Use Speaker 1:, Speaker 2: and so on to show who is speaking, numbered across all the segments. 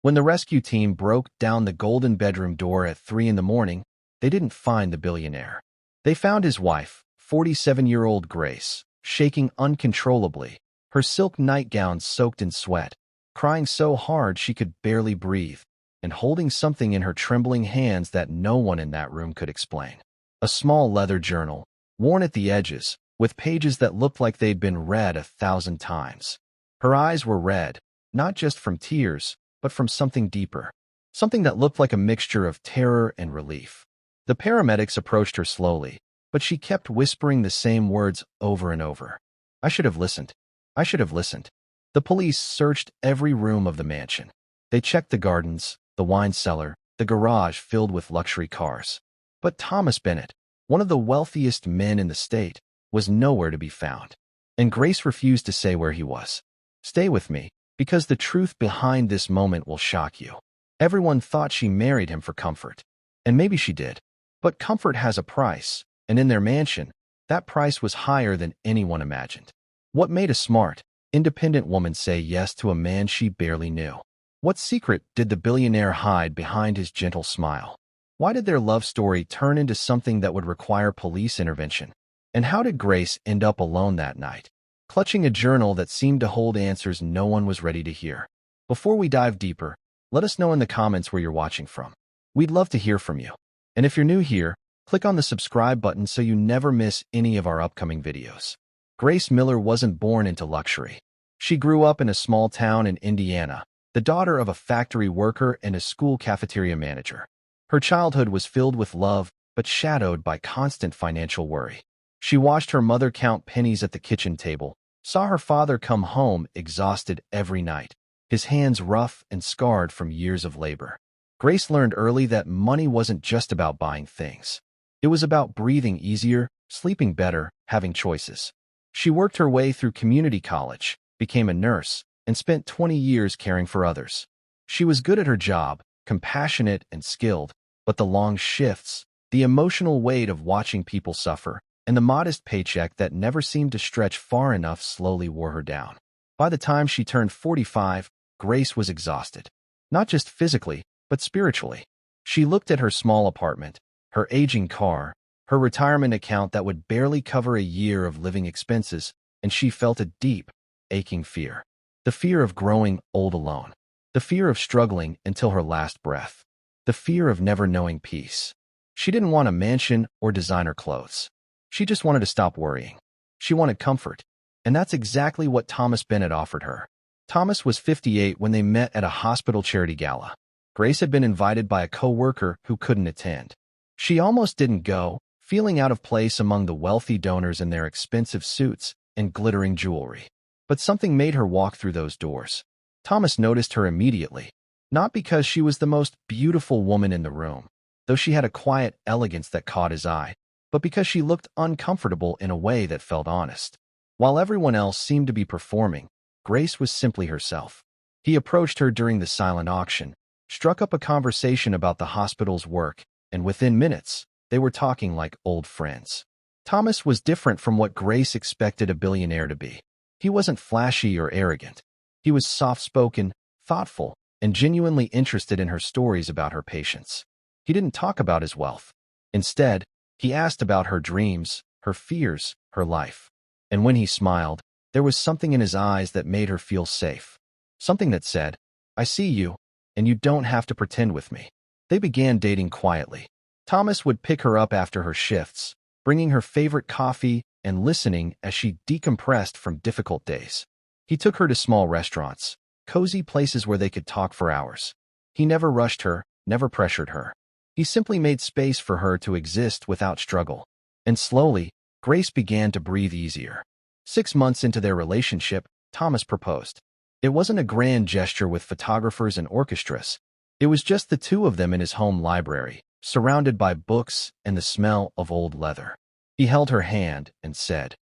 Speaker 1: When the rescue team broke down the golden bedroom door at 3 in the morning, they didn't find the billionaire. They found his wife, 47-year-old Grace, shaking uncontrollably, her silk nightgown soaked in sweat, crying so hard she could barely breathe, and holding something in her trembling hands that no one in that room could explain. A small leather journal, worn at the edges, with pages that looked like they'd been read 1,000 times. Her eyes were red, not just from tears, but from something deeper, something that looked like a mixture of terror and relief. The paramedics approached her slowly, but she kept whispering the same words over and over. "I should have listened. I should have listened." The police searched every room of the mansion. They checked the gardens, the wine cellar, the garage filled with luxury cars. But Thomas Bennett, one of the wealthiest men in the state, was nowhere to be found. And Grace refused to say where he was. "Stay with me, because the truth behind this moment will shock you." Everyone thought she married him for comfort. And maybe she did. But comfort has a price, and in their mansion, that price was higher than anyone imagined. What made a smart, independent woman say yes to a man she barely knew? What secret did the billionaire hide behind his gentle smile? Why did their love story turn into something that would require police intervention? And how did Grace end up alone that night, clutching a journal that seemed to hold answers no one was ready to hear? Before we dive deeper, let us know in the comments where you're watching from. We'd love to hear from you. And if you're new here, click on the subscribe button so you never miss any of our upcoming videos. Grace Miller wasn't born into luxury. She grew up in a small town in Indiana, the daughter of a factory worker and a school cafeteria manager. Her childhood was filled with love, but shadowed by constant financial worry. She watched her mother count pennies at the kitchen table, saw her father come home exhausted every night, his hands rough and scarred from years of labor. Grace learned early that money wasn't just about buying things. It was about breathing easier, sleeping better, having choices. She worked her way through community college, became a nurse, and spent 20 years caring for others. She was good at her job, compassionate and skilled, but the long shifts, the emotional weight of watching people suffer, and the modest paycheck that never seemed to stretch far enough slowly wore her down. By the time she turned 45, Grace was exhausted. Not just physically, but spiritually. She looked at her small apartment, her aging car, her retirement account that would barely cover a year of living expenses, and she felt a deep, aching fear. The fear of growing old alone. The fear of struggling until her last breath. The fear of never knowing peace. She didn't want a mansion or designer clothes. She just wanted to stop worrying. She wanted comfort. And that's exactly what Thomas Bennett offered her. Thomas was 58 when they met at a hospital charity gala. Grace had been invited by a co-worker who couldn't attend. She almost didn't go, feeling out of place among the wealthy donors in their expensive suits and glittering jewelry. But something made her walk through those doors. Thomas noticed her immediately, not because she was the most beautiful woman in the room, though she had a quiet elegance that caught his eye, but because she looked uncomfortable in a way that felt honest. While everyone else seemed to be performing, Grace was simply herself. He approached her during the silent auction, struck up a conversation about the hospital's work, and within minutes, they were talking like old friends. Thomas was different from what Grace expected a billionaire to be. He wasn't flashy or arrogant. He was soft-spoken, thoughtful, and genuinely interested in her stories about her patients. He didn't talk about his wealth. Instead, he asked about her dreams, her fears, her life. And when he smiled, there was something in his eyes that made her feel safe. Something that said, "I see you, and you don't have to pretend with me." They began dating quietly. Thomas would pick her up after her shifts, bringing her favorite coffee and listening as she decompressed from difficult days. He took her to small restaurants, cozy places where they could talk for hours. He never rushed her, never pressured her. He simply made space for her to exist without struggle. And slowly, Grace began to breathe easier. 6 months into their relationship, Thomas proposed. It wasn't a grand gesture with photographers and orchestras. It was just the two of them in his home library, surrounded by books and the smell of old leather. He held her hand and said,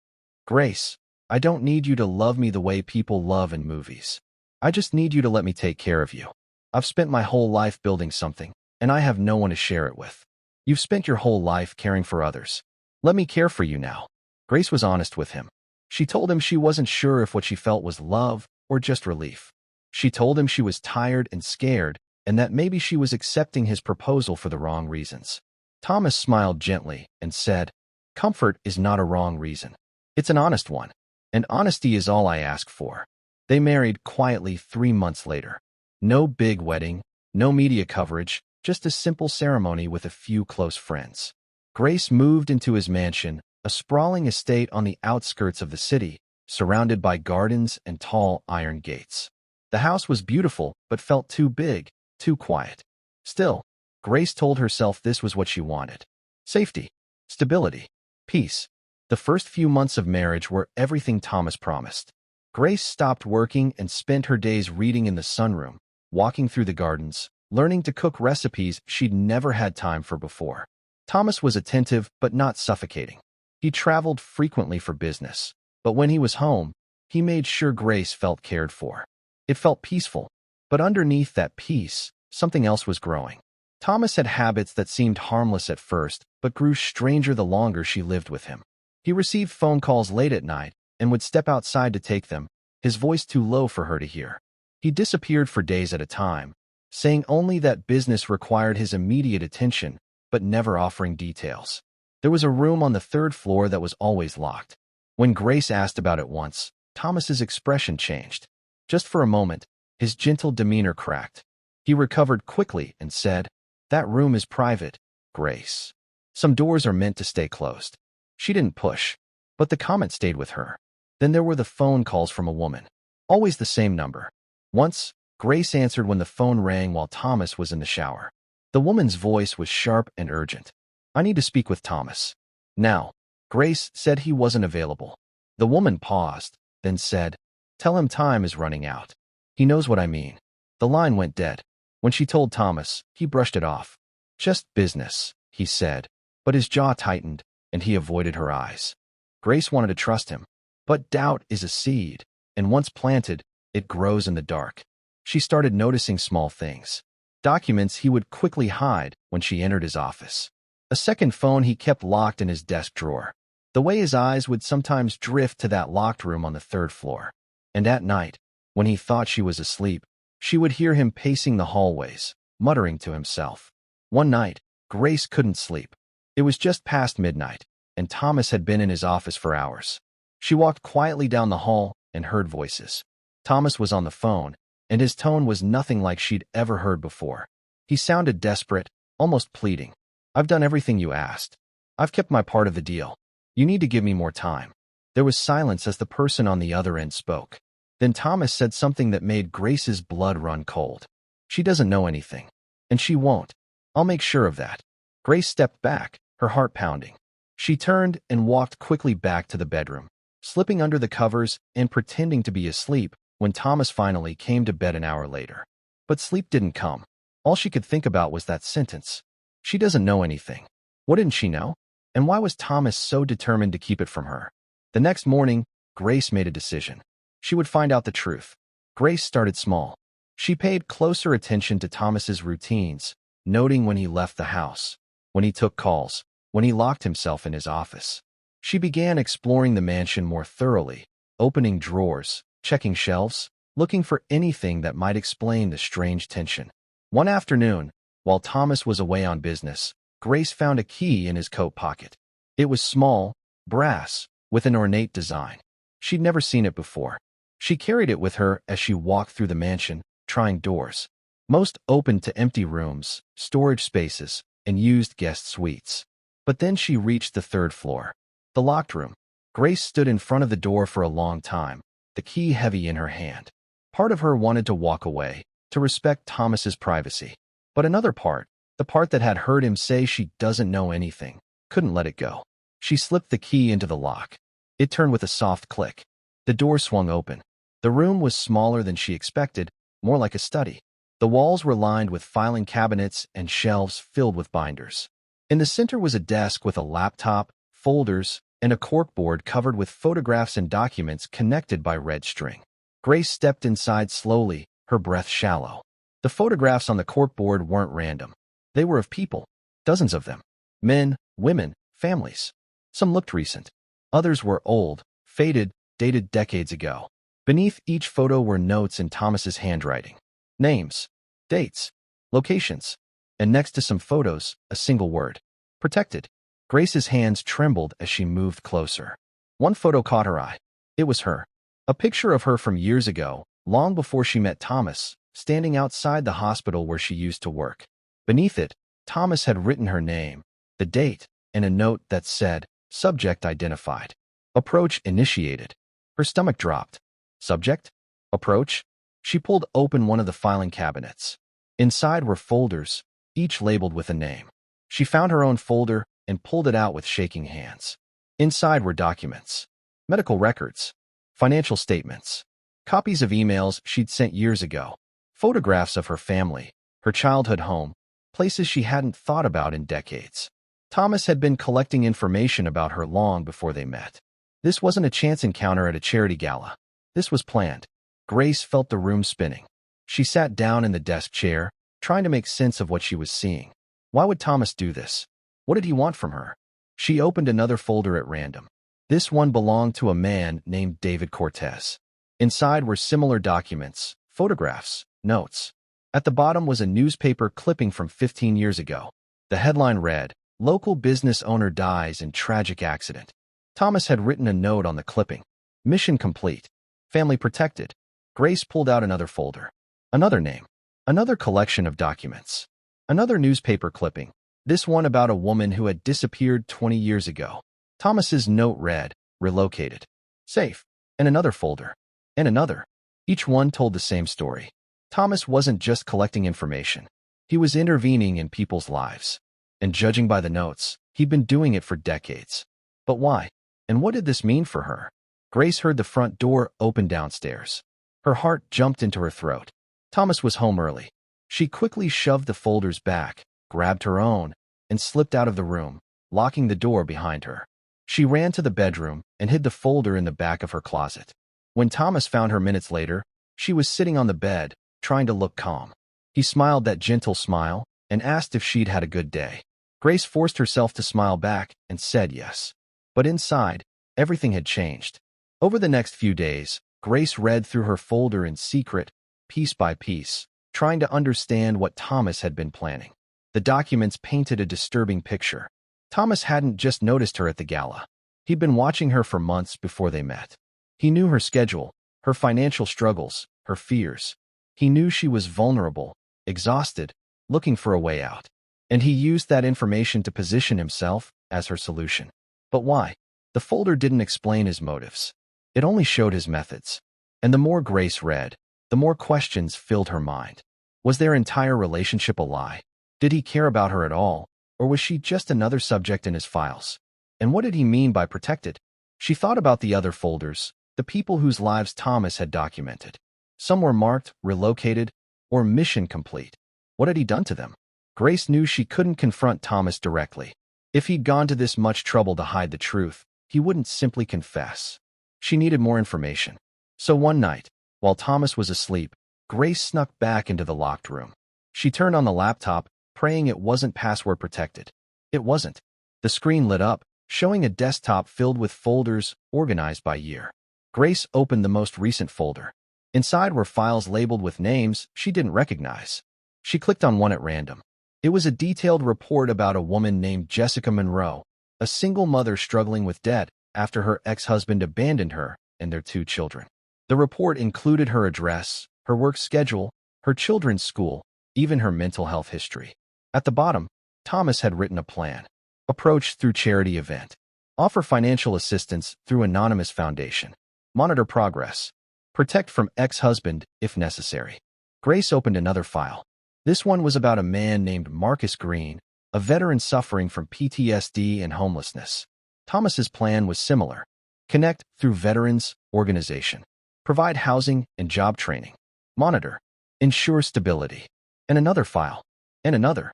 Speaker 1: "Grace, I don't need you to love me the way people love in movies. I just need you to let me take care of you. I've spent my whole life building something, and I have no one to share it with. You've spent your whole life caring for others. Let me care for you now." Grace was honest with him. She told him she wasn't sure if what she felt was love or just relief. She told him she was tired and scared, and that maybe she was accepting his proposal for the wrong reasons. Thomas smiled gently and said, "Comfort is not a wrong reason. It's an honest one, and honesty is all I ask for." They married quietly 3 months later. No big wedding, no media coverage, just a simple ceremony with a few close friends. Grace moved into his mansion, a sprawling estate on the outskirts of the city, surrounded by gardens and tall iron gates. The house was beautiful, but felt too big, too quiet. Still, Grace told herself this was what she wanted: safety, stability, peace. The first few months of marriage were everything Thomas promised. Grace stopped working and spent her days reading in the sunroom, walking through the gardens, learning to cook recipes she'd never had time for before. Thomas was attentive but not suffocating. He traveled frequently for business, but when he was home, he made sure Grace felt cared for. It felt peaceful, but underneath that peace, something else was growing. Thomas had habits that seemed harmless at first, but grew stranger the longer she lived with him. He received phone calls late at night and would step outside to take them, his voice too low for her to hear. He disappeared for days at a time, saying only that business required his immediate attention, but never offering details. There was a room on the third floor that was always locked. When Grace asked about it once, Thomas's expression changed. Just for a moment, his gentle demeanor cracked. He recovered quickly and said, "That room is private, Grace. Some doors are meant to stay closed." She didn't push, but the comment stayed with her. Then there were the phone calls from a woman. Always the same number. Once, Grace answered when the phone rang while Thomas was in the shower. The woman's voice was sharp and urgent. "I need to speak with Thomas." Now, Grace said he wasn't available. The woman paused, then said, "Tell him time is running out. He knows what I mean." The line went dead. When she told Thomas, he brushed it off. "Just business," he said, but his jaw tightened, and he avoided her eyes. Grace wanted to trust him, but doubt is a seed, and once planted, it grows in the dark. She started noticing small things. Documents he would quickly hide when she entered his office. A second phone he kept locked in his desk drawer. The way his eyes would sometimes drift to that locked room on the third floor. And at night, when he thought she was asleep, she would hear him pacing the hallways, muttering to himself. One night, Grace couldn't sleep. It was just past midnight, and Thomas had been in his office for hours. She walked quietly down the hall and heard voices. Thomas was on the phone, and his tone was nothing like she'd ever heard before. He sounded desperate, almost pleading. "I've done everything you asked. I've kept my part of the deal. You need to give me more time." There was silence as the person on the other end spoke. Then Thomas said something that made Grace's blood run cold. "She doesn't know anything. And she won't. I'll make sure of that." Grace stepped back, her heart pounding. She turned and walked quickly back to the bedroom, slipping under the covers and pretending to be asleep when Thomas finally came to bed an hour later. But sleep didn't come. All she could think about was that sentence. She doesn't know anything. What didn't she know? And why was Thomas so determined to keep it from her? The next morning, Grace made a decision. She would find out the truth. Grace started small. She paid closer attention to Thomas's routines, noting when he left the house, when he took calls, when he locked himself in his office. She began exploring the mansion more thoroughly, opening drawers, checking shelves, looking for anything that might explain the strange tension. One afternoon, while Thomas was away on business, Grace found a key in his coat pocket. It was small, brass, with an ornate design. She'd never seen it before. She carried it with her as she walked through the mansion, trying doors. Most opened to empty rooms, storage spaces, and used guest suites. But then she reached the third floor. The locked room. Grace stood in front of the door for a long time, the key heavy in her hand. Part of her wanted to walk away, to respect Thomas's privacy. But another part, the part that had heard him say she doesn't know anything, couldn't let it go. She slipped the key into the lock. It turned with a soft click. The door swung open. The room was smaller than she expected, more like a study. The walls were lined with filing cabinets and shelves filled with binders. In the center was a desk with a laptop, folders, and a corkboard covered with photographs and documents connected by red string. Grace stepped inside slowly, her breath shallow. The photographs on the corkboard weren't random. They were of people, dozens of them. Men, women, families. Some looked recent. Others were old, faded, dated decades ago. Beneath each photo were notes in Thomas's handwriting. Names, dates, locations, and next to some photos, a single word. Protected. Grace's hands trembled as she moved closer. One photo caught her eye. It was her. A picture of her from years ago, long before she met Thomas, standing outside the hospital where she used to work. Beneath it, Thomas had written her name, the date, and a note that said, "Subject identified. Approach initiated." Her stomach dropped. Subject? Approach? She pulled open one of the filing cabinets. Inside were folders, each labeled with a name. She found her own folder and pulled it out with shaking hands. Inside were documents, medical records, financial statements, copies of emails she'd sent years ago, photographs of her family, her childhood home, places she hadn't thought about in decades. Thomas had been collecting information about her long before they met. This wasn't a chance encounter at a charity gala. This was planned. Grace felt the room spinning. She sat down in the desk chair, trying to make sense of what she was seeing. Why would Thomas do this? What did he want from her? She opened another folder at random. This one belonged to a man named David Cortez. Inside were similar documents, photographs, notes. At the bottom was a newspaper clipping from 15 years ago. The headline read, "Local business owner dies in tragic accident." Thomas had written a note on the clipping. Mission complete. Family protected. Grace pulled out another folder. Another name. Another collection of documents. Another newspaper clipping. This one about a woman who had disappeared 20 years ago. Thomas's note read, "Relocated. Safe." And another folder. And another. Each one told the same story. Thomas wasn't just collecting information. He was intervening in people's lives. And judging by the notes, he'd been doing it for decades. But why? And what did this mean for her? Grace heard the front door open downstairs. Her heart jumped into her throat. Thomas was home early. She quickly shoved the folders back, grabbed her own, and slipped out of the room, locking the door behind her. She ran to the bedroom and hid the folder in the back of her closet. When Thomas found her minutes later, she was sitting on the bed, trying to look calm. He smiled that gentle smile and asked if she'd had a good day. Grace forced herself to smile back and said yes. But inside, everything had changed. Over the next few days, Grace read through her folder in secret, piece by piece, trying to understand what Thomas had been planning. The documents painted a disturbing picture. Thomas hadn't just noticed her at the gala. He'd been watching her for months before they met. He knew her schedule, her financial struggles, her fears. He knew she was vulnerable, exhausted, looking for a way out. And he used that information to position himself as her solution. But why? The folder didn't explain his motives. It only showed his methods. And the more Grace read, the more questions filled her mind. Was their entire relationship a lie? Did he care about her at all? Or was she just another subject in his files? And what did he mean by protected? She thought about the other folders, the people whose lives Thomas had documented. Some were marked, relocated, or mission complete. What had he done to them? Grace knew she couldn't confront Thomas directly. If he'd gone to this much trouble to hide the truth, he wouldn't simply confess. She needed more information. So one night, while Thomas was asleep, Grace snuck back into the locked room. She turned on the laptop, praying it wasn't password protected. It wasn't. The screen lit up, showing a desktop filled with folders organized by year. Grace opened the most recent folder. Inside were files labeled with names she didn't recognize. She clicked on one at random. It was a detailed report about a woman named Jessica Monroe, a single mother struggling with debt after her ex-husband abandoned her and their 2 children. The report included her address, her work schedule, her children's school, even her mental health history. At the bottom, Thomas had written a plan. Approach through charity event. Offer financial assistance through anonymous foundation. Monitor progress. Protect from ex-husband if necessary. Grace opened another file. This one was about a man named Marcus Green, a veteran suffering from PTSD and homelessness. Thomas's plan was similar. Connect through veterans organization. Provide housing and job training. Monitor. Ensure stability. And another file. And another.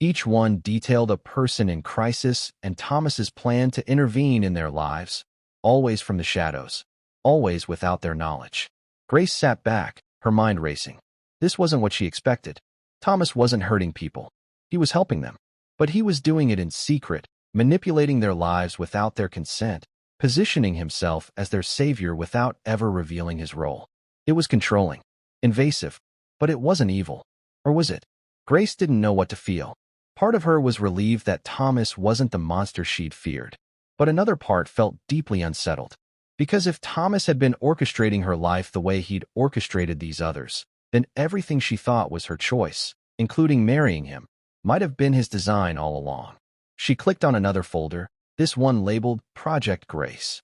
Speaker 1: Each one detailed a person in crisis and Thomas's plan to intervene in their lives, always from the shadows, always without their knowledge. Grace sat back, her mind racing. This wasn't what she expected. Thomas wasn't hurting people. He was helping them. But he was doing it in secret, manipulating their lives without their consent, positioning himself as their savior without ever revealing his role. It was controlling, invasive, but it wasn't evil. Or was it? Grace didn't know what to feel. Part of her was relieved that Thomas wasn't the monster she'd feared. But another part felt deeply unsettled. Because if Thomas had been orchestrating her life the way he'd orchestrated these others, then everything she thought was her choice, including marrying him, might have been his design all along. She clicked on another folder, this one labeled Project Grace.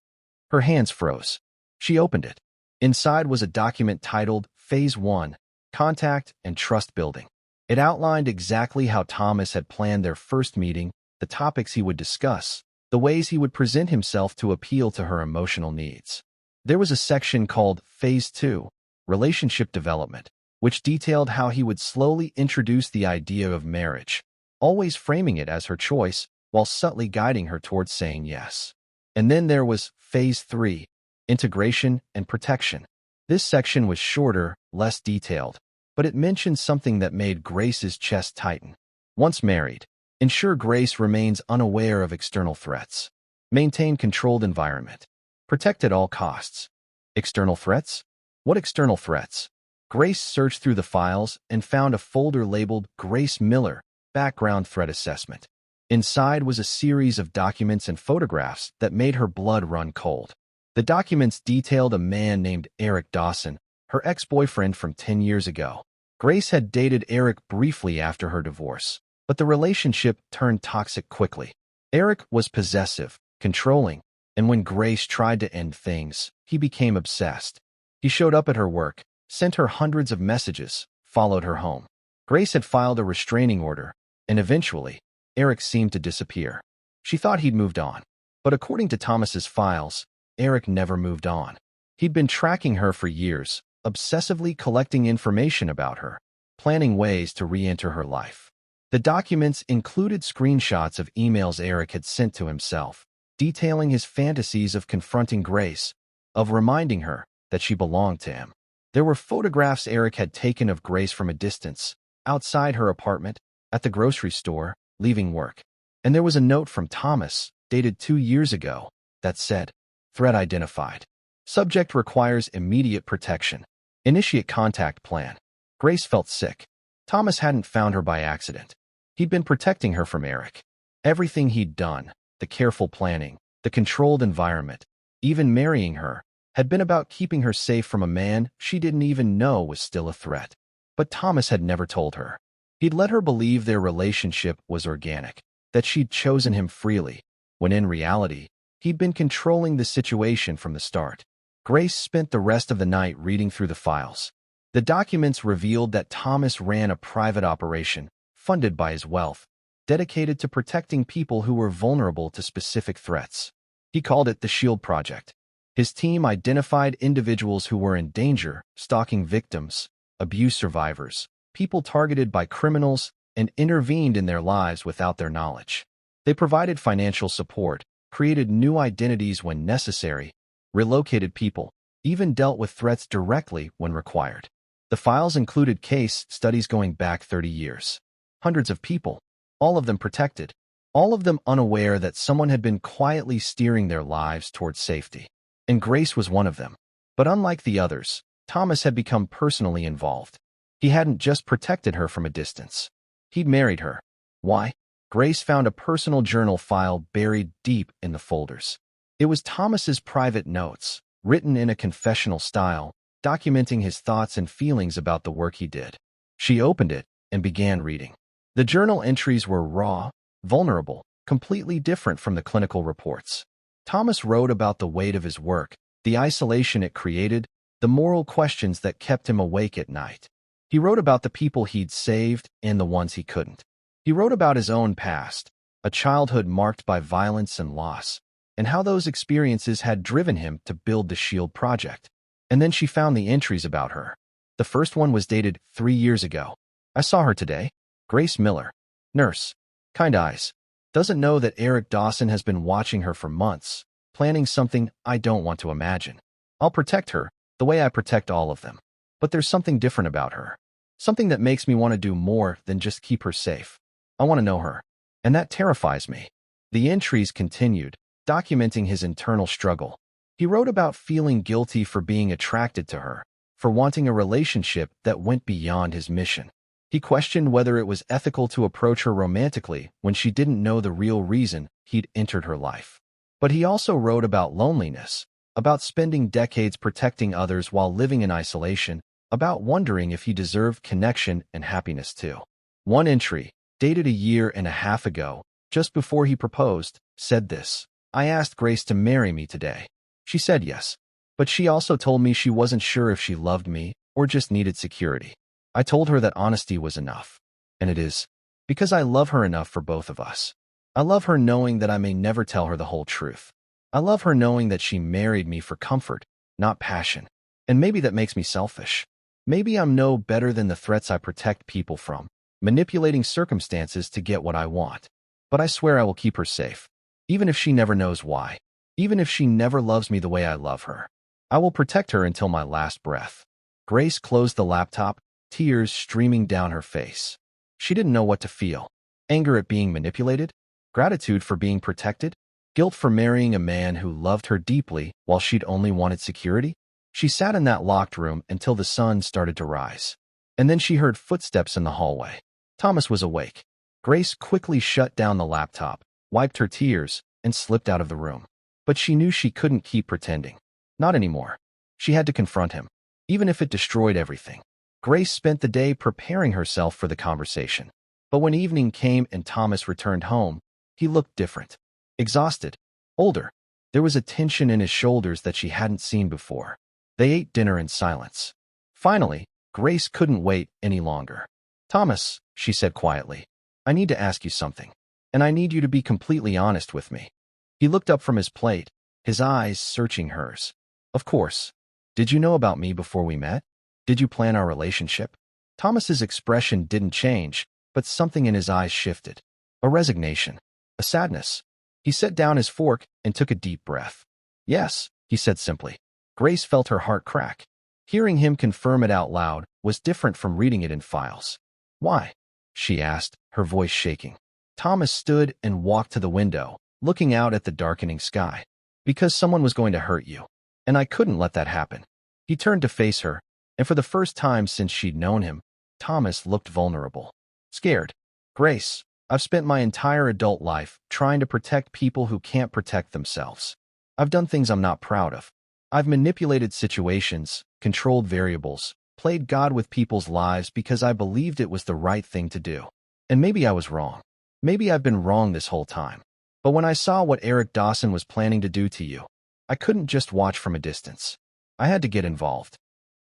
Speaker 1: Her hands froze. She opened it. Inside was a document titled Phase 1, Contact and Trust Building. It outlined exactly how Thomas had planned their first meeting, the topics he would discuss, the ways he would present himself to appeal to her emotional needs. There was a section called Phase 2, Relationship Development, which detailed how he would slowly introduce the idea of marriage, always framing it as her choice while subtly guiding her towards saying yes. And then there was Phase 3, Integration and Protection. This section was shorter, less detailed, but it mentioned something that made Grace's chest tighten. Once married, ensure Grace remains unaware of external threats. Maintain controlled environment. Protect at all costs. External threats? What external threats? Grace searched through the files and found a folder labeled Grace Miller, Background Threat Assessment. Inside was a series of documents and photographs that made her blood run cold. The documents detailed a man named Eric Dawson, her ex-boyfriend from 10 years ago. Grace had dated Eric briefly after her divorce, but the relationship turned toxic quickly. Eric was possessive, controlling, and when Grace tried to end things, he became obsessed. He showed up at her work, sent her hundreds of messages, followed her home. Grace had filed a restraining order, and eventually, Eric seemed to disappear. She thought he'd moved on, but according to Thomas's files, Eric never moved on. He'd been tracking her for years, obsessively collecting information about her, planning ways to re-enter her life. The documents included screenshots of emails Eric had sent to himself, detailing his fantasies of confronting Grace, of reminding her that she belonged to him. There were photographs Eric had taken of Grace from a distance, outside her apartment, at the grocery store, leaving work. And there was a note from Thomas, dated 2 years ago, that said, Threat identified. Subject requires immediate protection. Initiate contact plan. Grace felt sick. Thomas hadn't found her by accident. He'd been protecting her from Eric. Everything he'd done, the careful planning, the controlled environment, even marrying her, had been about keeping her safe from a man she didn't even know was still a threat. But Thomas had never told her. He'd let her believe their relationship was organic, that she'd chosen him freely, when in reality, he'd been controlling the situation from the start. Grace spent the rest of the night reading through the files. The documents revealed that Thomas ran a private operation, funded by his wealth, dedicated to protecting people who were vulnerable to specific threats. He called it the Shield Project. His team identified individuals who were in danger, stalking victims, abuse survivors, people targeted by criminals, and intervened in their lives without their knowledge. They provided financial support, created new identities when necessary, relocated people, even dealt with threats directly when required. The files included case studies going back 30 years. Hundreds of people, all of them protected, all of them unaware that someone had been quietly steering their lives towards safety. And Grace was one of them. But unlike the others, Thomas had become personally involved. He hadn't just protected her from a distance. He'd married her. Why? Grace found a personal journal file buried deep in the folders. It was Thomas's private notes, written in a confessional style, documenting his thoughts and feelings about the work he did. She opened it and began reading. The journal entries were raw, vulnerable, completely different from the clinical reports. Thomas wrote about the weight of his work, the isolation it created, the moral questions that kept him awake at night. He wrote about the people he'd saved and the ones he couldn't. He wrote about his own past, a childhood marked by violence and loss, and how those experiences had driven him to build the Shield Project. And then she found the entries about her. The first one was dated 3 years ago. I saw her today. Grace Miller. Nurse. Kind eyes. Doesn't know that Eric Dawson has been watching her for months, planning something I don't want to imagine. I'll protect her, the way I protect all of them. But there's something different about her. Something that makes me want to do more than just keep her safe. I want to know her. And that terrifies me. The entries continued. documenting his internal struggle. He wrote about feeling guilty for being attracted to her, for wanting a relationship that went beyond his mission. He questioned whether it was ethical to approach her romantically when she didn't know the real reason he'd entered her life. But he also wrote about loneliness, about spending decades protecting others while living in isolation, about wondering if he deserved connection and happiness too. One entry, dated a year and a half ago, just before he proposed, said this: "I asked Grace to marry me today. She said yes, but she also told me she wasn't sure if she loved me or just needed security. I told her that honesty was enough. And it is, because I love her enough for both of us. I love her knowing that I may never tell her the whole truth. I love her knowing that she married me for comfort, not passion. And maybe that makes me selfish. Maybe I'm no better than the threats I protect people from, manipulating circumstances to get what I want. But I swear I will keep her safe, even if she never knows why, even if she never loves me the way I love her. I will protect her until my last breath." Grace closed the laptop, tears streaming down her face. She didn't know what to feel. Anger at being manipulated? Gratitude for being protected? Guilt for marrying a man who loved her deeply while she'd only wanted security? She sat in that locked room until the sun started to rise. And then she heard footsteps in the hallway. Thomas was awake. Grace quickly shut down the laptop, wiped her tears, and slipped out of the room. But she knew she couldn't keep pretending. Not anymore. She had to confront him, even if it destroyed everything. Grace spent the day preparing herself for the conversation. But when evening came and Thomas returned home, he looked different. Exhausted. Older. There was a tension in his shoulders that she hadn't seen before. They ate dinner in silence. Finally, Grace couldn't wait any longer. "Thomas," she said quietly, "I need to ask you something. And I need you to be completely honest with me." He looked up from his plate, his eyes searching hers. "Of course. Did you know about me before we met? Did you plan our relationship?" Thomas's expression didn't change, but something in his eyes shifted. A resignation. A sadness. He set down his fork and took a deep breath. "Yes," he said simply. Grace felt her heart crack. Hearing him confirm it out loud was different from reading it in files. "Why?" she asked, her voice shaking. Thomas stood and walked to the window, looking out at the darkening sky. "Because someone was going to hurt you. And I couldn't let that happen." He turned to face her, and for the first time since she'd known him, Thomas looked vulnerable. "Scared. Grace, I've spent my entire adult life trying to protect people who can't protect themselves. I've done things I'm not proud of. I've manipulated situations, controlled variables, played God with people's lives because I believed it was the right thing to do. And maybe I was wrong. Maybe I've been wrong this whole time. But when I saw what Eric Dawson was planning to do to you, I couldn't just watch from a distance. I had to get involved."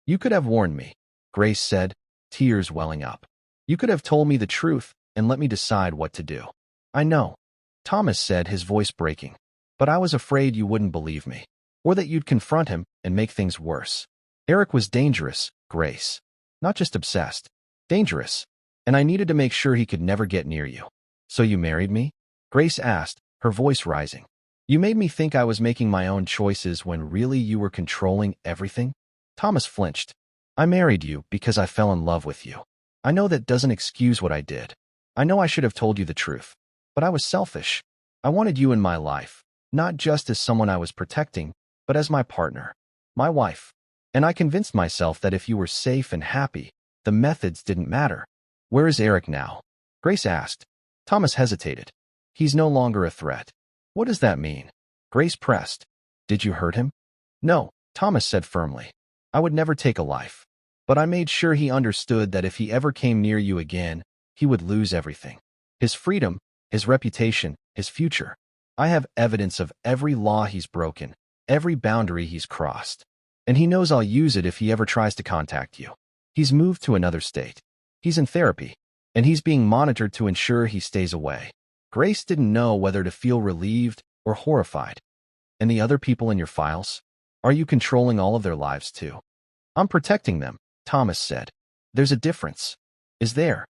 Speaker 1: "You could have warned me," Grace said, tears welling up. "You could have told me the truth and let me decide what to do." "I know," Thomas said, his voice breaking. "But I was afraid you wouldn't believe me, or that you'd confront him and make things worse. Eric was dangerous, Grace. Not just obsessed. Dangerous. And I needed to make sure he could never get near you." "So you married me?" Grace asked, her voice rising. "You made me think I was making my own choices when really you were controlling everything?" Thomas flinched. "I married you because I fell in love with you. I know that doesn't excuse what I did. I know I should have told you the truth. But I was selfish. I wanted you in my life, not just as someone I was protecting, but as my partner, my wife. And I convinced myself that if you were safe and happy, the methods didn't matter." "Where is Eric now?" Grace asked. Thomas hesitated. "He's no longer a threat." "What does that mean?" Grace pressed. "Did you hurt him?" "No," Thomas said firmly. "I would never take a life. But I made sure he understood that if he ever came near you again, he would lose everything. His freedom, his reputation, his future. I have evidence of every law he's broken, every boundary he's crossed. And he knows I'll use it if he ever tries to contact you. He's moved to another state. He's in therapy, and he's being monitored to ensure he stays away." Grace didn't know whether to feel relieved or horrified. "And the other people in your files? Are you controlling all of their lives too?" "I'm protecting them," Thomas said. "There's a difference." "Is there?"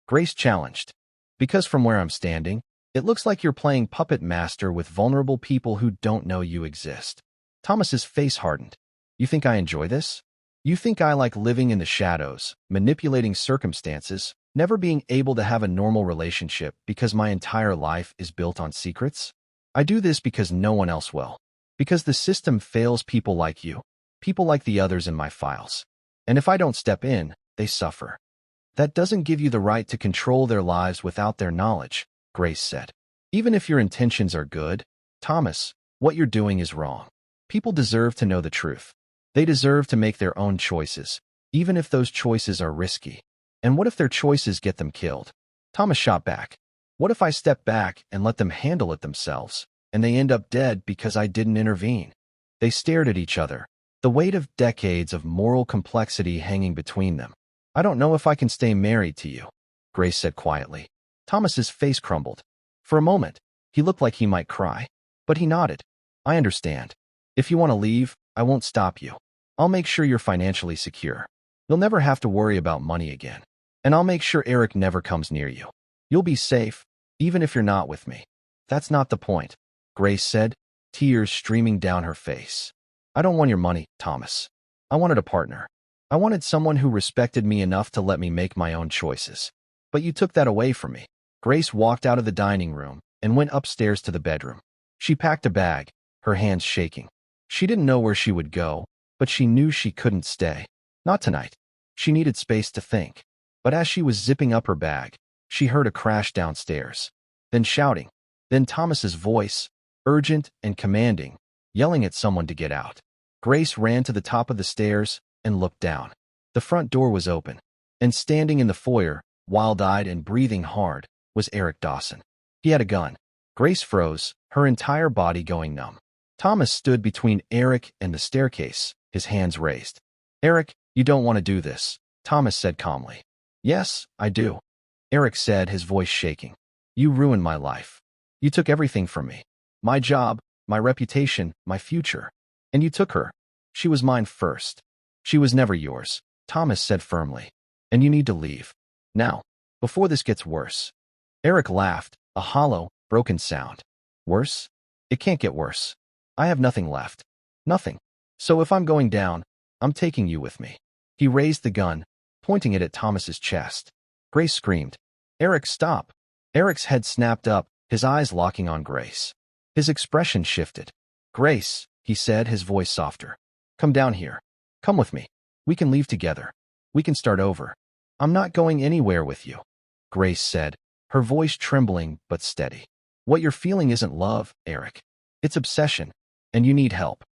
Speaker 1: Grace challenged. "Because from where I'm standing, it looks like you're playing puppet master with vulnerable people who don't know you exist." Thomas's face hardened. "You think I enjoy this? You think I like living in the shadows, manipulating circumstances, never being able to have a normal relationship because my entire life is built on secrets?" I do this because no one else will. Because the system fails people like you, people like the others in my files. And if I don't step in, they suffer. That doesn't give you the right to control their lives without their knowledge, Grace said. Even if your intentions are good, Thomas, what you're doing is wrong. People deserve to know the truth. They deserve to make their own choices, even if those choices are risky. And what if their choices get them killed? Thomas shot back. What if I step back and let them handle it themselves, and they end up dead because I didn't intervene? They stared at each other, the weight of decades of moral complexity hanging between them. I don't know if I can stay married to you, Grace said quietly. Thomas's face crumbled. For a moment, he looked like he might cry, but he nodded. I understand. If you want to leave, I won't stop you. I'll make sure you're financially secure. You'll never have to worry about money again. And I'll make sure Eric never comes near you. You'll be safe, even if you're not with me. That's not the point, Grace said, tears streaming down her face. I don't want your money, Thomas. I wanted a partner. I wanted someone who respected me enough to let me make my own choices. But you took that away from me. Grace walked out of the dining room and went upstairs to the bedroom. She packed a bag, her hands shaking. She didn't know where she would go, but she knew she couldn't stay. Not tonight. She needed space to think. But as she was zipping up her bag, she heard a crash downstairs. Then shouting. Then Thomas's voice, urgent and commanding, yelling at someone to get out. Grace ran to the top of the stairs and looked down. The front door was open, and standing in the foyer, wild-eyed and breathing hard, was Eric Dawson. He had a gun. Grace froze, her entire body going numb. Thomas stood between Eric and the staircase, his hands raised. Eric, you don't want to do this, Thomas said calmly. Yes, I do, Eric said, his voice shaking. You ruined my life. You took everything from me. My job, my reputation, my future. And you took her. She was mine first. She was never yours, Thomas said firmly. And you need to leave. Now, before this gets worse. Eric laughed, a hollow, broken sound. Worse? It can't get worse. I have nothing left. Nothing. So if I'm going down, I'm taking you with me. He raised the gun, pointing it at Thomas's chest. Grace screamed. Eric, stop. Eric's head snapped up, his eyes locking on Grace. His expression shifted. Grace, he said, his voice softer. Come down here. Come with me. We can leave together. We can start over. I'm not going anywhere with you, Grace said, her voice trembling but steady. What you're feeling isn't love, Eric. It's obsession, and you need help.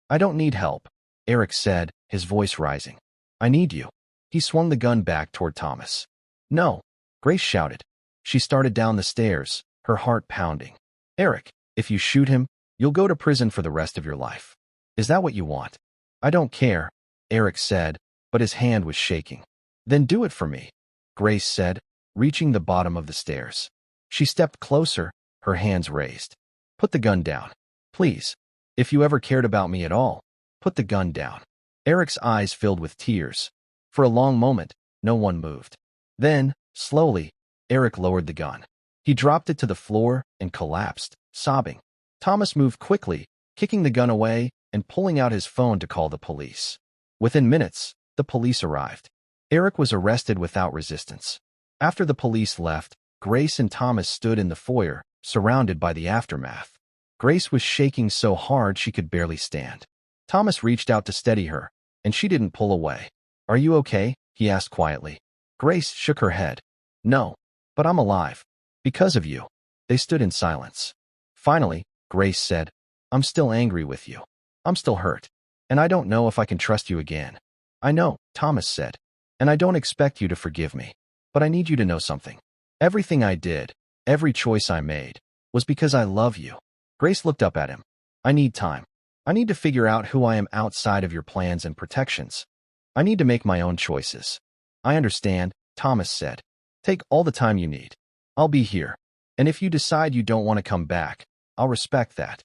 Speaker 1: I don't need help, Eric said, his voice rising. I need you. He swung the gun back toward Thomas. No, Grace shouted. She started down the stairs, her heart pounding. Eric, if you shoot him, you'll go to prison for the rest of your life. Is that what you want? I don't care, Eric said, but his hand was shaking. Then do it for me, Grace said, reaching the bottom of the stairs. She stepped closer, her hands raised. Put the gun down. Please. If you ever cared about me at all, put the gun down. Eric's eyes filled with tears. For a long moment, no one moved. Then, slowly, Eric lowered the gun. He dropped it to the floor and collapsed, sobbing. Thomas moved quickly, kicking the gun away and pulling out his phone to call the police. Within minutes, the police arrived. Eric was arrested without resistance. After the police left, Grace and Thomas stood in the foyer, surrounded by the aftermath. Grace was shaking so hard she could barely stand. Thomas reached out to steady her, and she didn't pull away. Are you okay? He asked quietly. Grace shook her head. No, but I'm alive. Because of you. They stood in silence. Finally, Grace said, I'm still angry with you. I'm still hurt. And I don't know if I can trust you again. I know, Thomas said. And I don't expect you to forgive me. But I need you to know something. Everything I did, every choice I made, was because I love you. Grace looked up at him. I need time. I need to figure out who I am outside of your plans and protections. I need to make my own choices. I understand, Thomas said. Take all the time you need. I'll be here. And if you decide you don't want to come back, I'll respect that.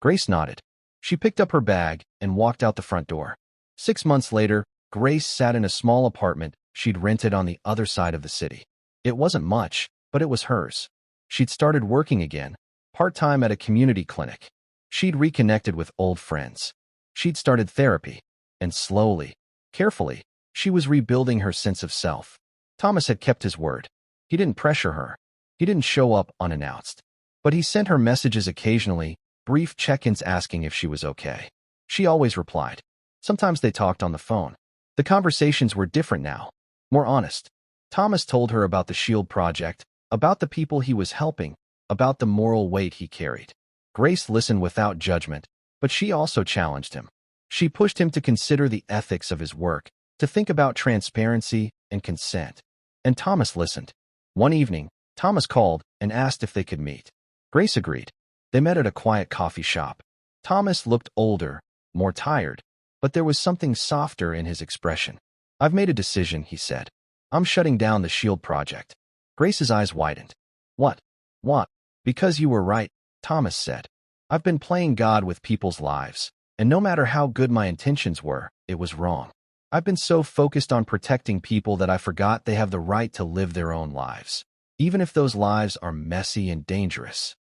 Speaker 1: Grace nodded. She picked up her bag and walked out the front door. 6 months later, Grace sat in a small apartment she'd rented on the other side of the city. It wasn't much, but it was hers. She'd started working again, part-time at a community clinic. She'd reconnected with old friends. She'd started therapy, and slowly, carefully, she was rebuilding her sense of self. Thomas had kept his word. He didn't pressure her. He didn't show up unannounced. But he sent her messages occasionally, brief check-ins asking if she was okay. She always replied. Sometimes they talked on the phone. The conversations were different now, more honest. Thomas told her about the SHIELD project, about the people he was helping, about the moral weight he carried. Grace listened without judgment, but she also challenged him. She pushed him to consider the ethics of his work, to think about transparency and consent. And Thomas listened. One evening, Thomas called and asked if they could meet. Grace agreed. They met at a quiet coffee shop. Thomas looked older, more tired, but there was something softer in his expression. "I've made a decision," he said. "I'm shutting down the SHIELD project." Grace's eyes widened. "What? What?" "Because you were right," Thomas said. "I've been playing God with people's lives, and no matter how good my intentions were, it was wrong. I've been so focused on protecting people that I forgot they have the right to live their own lives, even if those lives are messy and dangerous."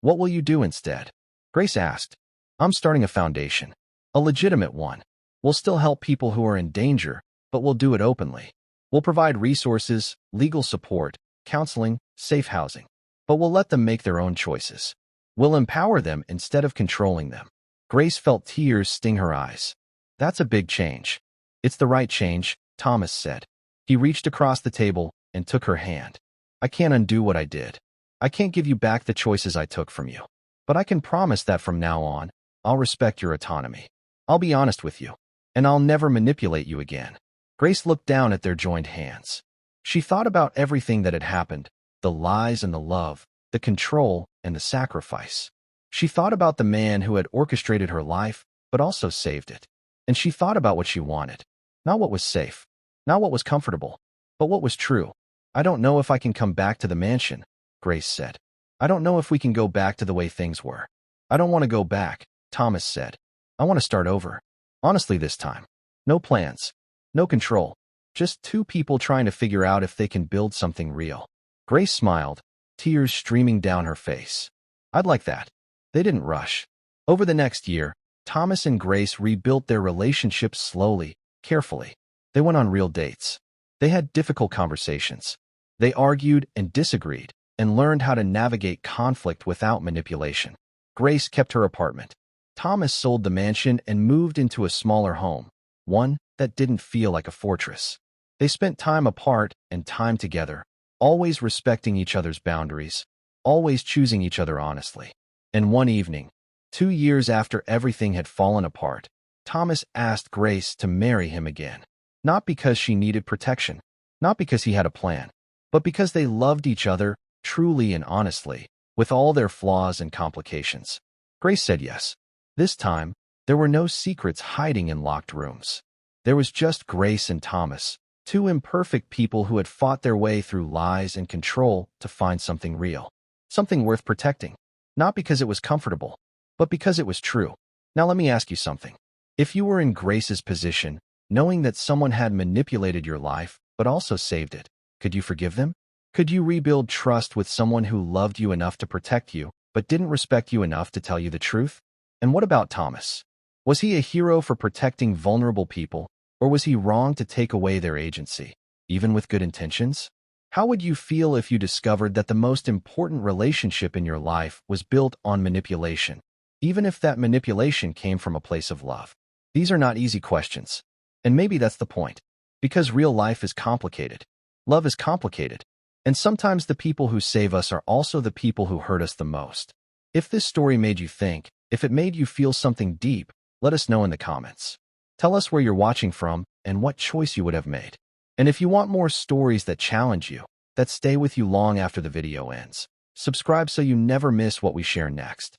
Speaker 1: "What will you do instead?" Grace asked. "I'm starting a foundation. A legitimate one. We'll still help people who are in danger, but we'll do it openly. We'll provide resources, legal support, counseling, safe housing. But we'll let them make their own choices. We'll empower them instead of controlling them." Grace felt tears sting her eyes. "That's a big change." "It's the right change," Thomas said. He reached across the table and took her hand. "I can't undo what I did. I can't give you back the choices I took from you. But I can promise that from now on, I'll respect your autonomy. I'll be honest with you, and I'll never manipulate you again." Grace looked down at their joined hands. She thought about everything that had happened, the lies and the love, the control and the sacrifice. She thought about the man who had orchestrated her life, but also saved it. And she thought about what she wanted. Not what was safe, not what was comfortable, but what was true. "I don't know if I can come back to the mansion," Grace said. "I don't know if we can go back to the way things were." "I don't want to go back," Thomas said. "I want to start over. Honestly this time. No plans. No control. Just two people trying to figure out if they can build something real." Grace smiled, tears streaming down her face. "I'd like that." They didn't rush. Over the next year, Thomas and Grace rebuilt their relationship slowly, carefully. They went on real dates. They had difficult conversations. They argued and disagreed, and learned how to navigate conflict without manipulation. Grace kept her apartment. Thomas sold the mansion and moved into a smaller home, one that didn't feel like a fortress. They spent time apart and time together, always respecting each other's boundaries, always choosing each other honestly. And one evening, 2 years after everything had fallen apart, Thomas asked Grace to marry him again. Not because she needed protection, not because he had a plan, but because they loved each other truly and honestly, with all their flaws and complications. Grace said yes. This time, there were no secrets hiding in locked rooms. There was just Grace and Thomas, two imperfect people who had fought their way through lies and control to find something real, something worth protecting. Not because it was comfortable, but because it was true. Now let me ask you something. If you were in Grace's position, knowing that someone had manipulated your life, but also saved it, could you forgive them? Could you rebuild trust with someone who loved you enough to protect you, but didn't respect you enough to tell you the truth? And what about Thomas? Was he a hero for protecting vulnerable people, or was he wrong to take away their agency, even with good intentions? How would you feel if you discovered that the most important relationship in your life was built on manipulation, even if that manipulation came from a place of love? These are not easy questions. And maybe that's the point. Because real life is complicated. Love is complicated. And sometimes the people who save us are also the people who hurt us the most. If this story made you think, if it made you feel something deep, let us know in the comments. Tell us where you're watching from and what choice you would have made. And if you want more stories that challenge you, that stay with you long after the video ends, subscribe so you never miss what we share next.